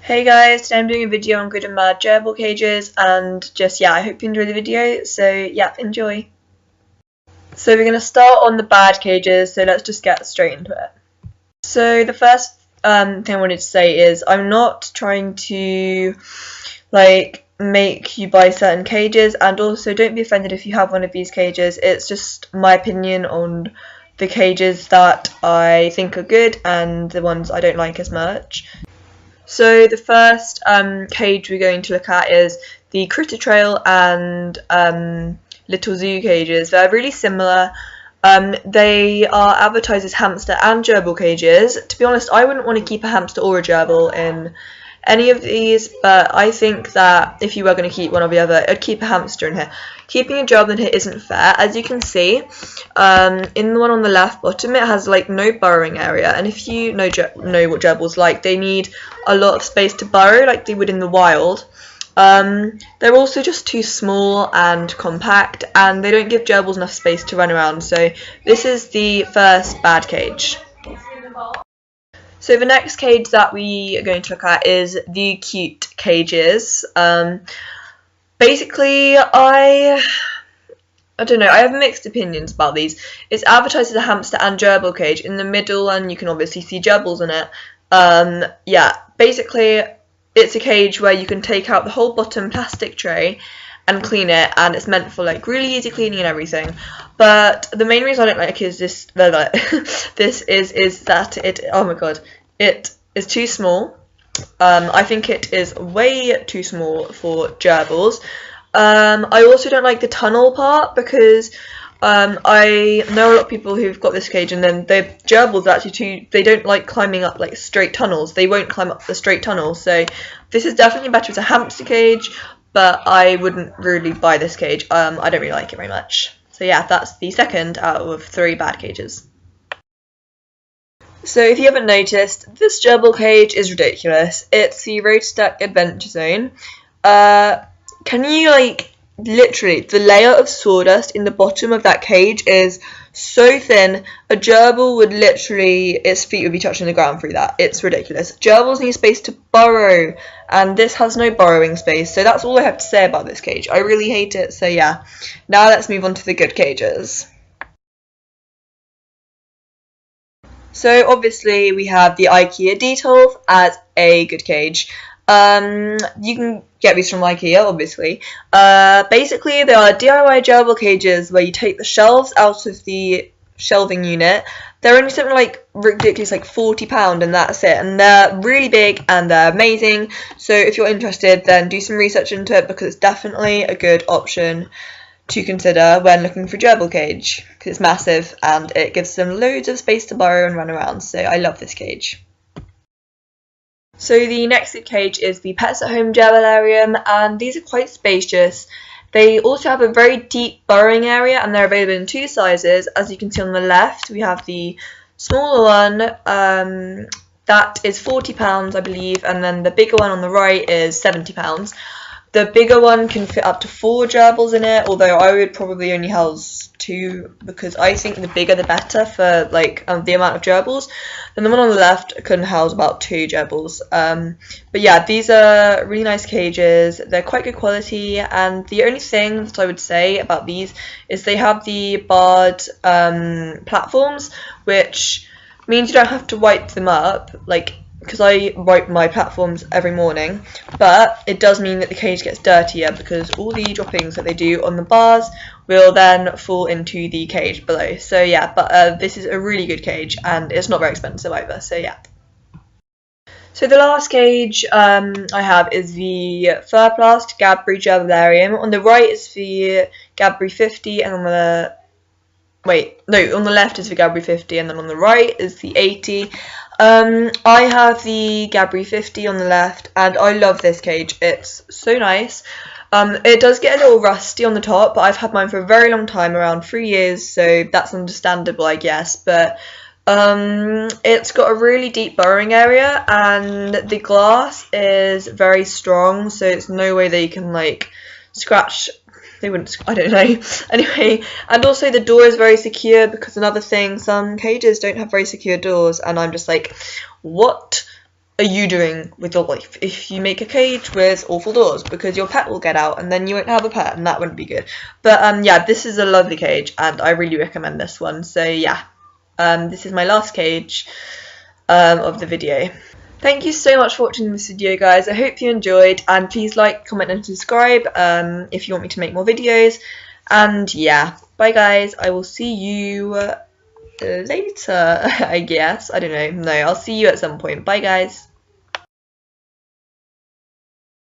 Hey guys, today I'm doing a video on good and bad gerbil cages and I hope you enjoy the video, so enjoy. So we're going to start on the bad cages, so let's just get straight into it. So the first thing I wanted to say is I'm not trying to make you buy certain cages, and also don't be offended if you have one of these cages. It's just my opinion on the cages that I think are good and the ones I don't like as much. So the first cage we're going to look at is the Critter Trail and Little Zoo cages. They're really similar. They are advertised as hamster and gerbil cages. To be honest, I wouldn't want to keep a hamster or a gerbil in any of these, but I think that if you were going to keep one or the other, I'd keep a hamster in here. Keeping a gerbil in here isn't fair. As you can see, in the one on the left bottom, it has no burrowing area, and if you know what gerbils like, they need a lot of space to burrow like they would in the wild. They're also just too small and compact, and they don't give gerbils enough space to run around, so this is the first bad cage. So the next cage that we are going to look at is the cute cages. Basically, I don't know, I have mixed opinions about these. It's advertised as a hamster and gerbil cage. In the middle, and you can obviously see gerbils in it. Basically, it's a cage where you can take out the whole bottom plastic tray and clean it, and it's meant for really easy cleaning and everything. But the main reason I don't like is this is that it is too small. I think it is way too small for gerbils. I also don't like the tunnel part, because I know a lot of people who've got this cage, and then the gerbils are actually they don't like climbing up straight tunnels. They won't climb up the straight tunnels. So this is definitely better as a hamster cage, but I wouldn't really buy this cage. I don't really like it very much. So yeah, that's the second out of 3 bad cages. So if you haven't noticed, this gerbil cage is ridiculous. It's the Roadstack Adventure Zone. Can you literally, the layer of sawdust in the bottom of that cage is so thin, a gerbil would literally, its feet would be touching the ground through that. It's ridiculous. Gerbils need space to burrow, and this has no burrowing space, so that's all I have to say about this cage. I really hate it, so yeah. Now let's move on to the good cages. So obviously we have the IKEA Detolf as a good cage. You can get these from IKEA, obviously. Basically, they are DIY gerbil cages where you take the shelves out of the shelving unit. They're only something ridiculous, £40, and that's it. And they're really big and they're amazing. So if you're interested, then do some research into it, because it's definitely a good option to consider when looking for a gerbil cage, because it's massive and it gives them loads of space to burrow and run around. So I love this cage. So the next good cage is the Pets at Home Gerbilarium, and these are quite spacious. They also have a very deep burrowing area, and they're available in 2 sizes. As you can see on the left, we have the smaller one, that is £40 I believe, and then the bigger one on the right is £70. The bigger one can fit up to 4 gerbils in it, although I would probably only house 2, because I think the bigger the better for the amount of gerbils. And the one on the left can house about 2 gerbils. But yeah, these are really nice cages. They're quite good quality, and the only thing that I would say about these is they have the barred platforms, which means you don't have to wipe them up, because I wipe my platforms every morning, but it does mean that the cage gets dirtier, because all the droppings that they do on the bars will then fall into the cage below. So yeah, but this is a really good cage, and it's not very expensive either, so yeah. So the last cage I have is the Furplast Gadbury Gerbilarium. On the right is the Gadbury 50, and on the left is the Gadbury 50, and then on the right is the 80. I have the Gadbury 50 on the left, and I love this cage. It's so nice. It does get a little rusty on the top, but I've had mine for a very long time, around 3 years, so that's understandable, I guess. But it's got a really deep burrowing area, and the glass is very strong, so it's no way that you can scratch. They wouldn't, I don't know. Anyway, and also the door is very secure, because another thing, some cages don't have very secure doors, and I'm just what? are you doing with your life if you make a cage with awful doors, because your pet will get out and then you won't have a pet, and that wouldn't be good. But yeah, this is a lovely cage and I really recommend this one. So yeah, this is my last cage of the video. Thank you so much for watching this video, guys. I hope you enjoyed, and please like, comment and subscribe if you want me to make more videos. And yeah, bye guys, I will see you later, I guess. I don't know. No, I'll see you at some point. Bye guys.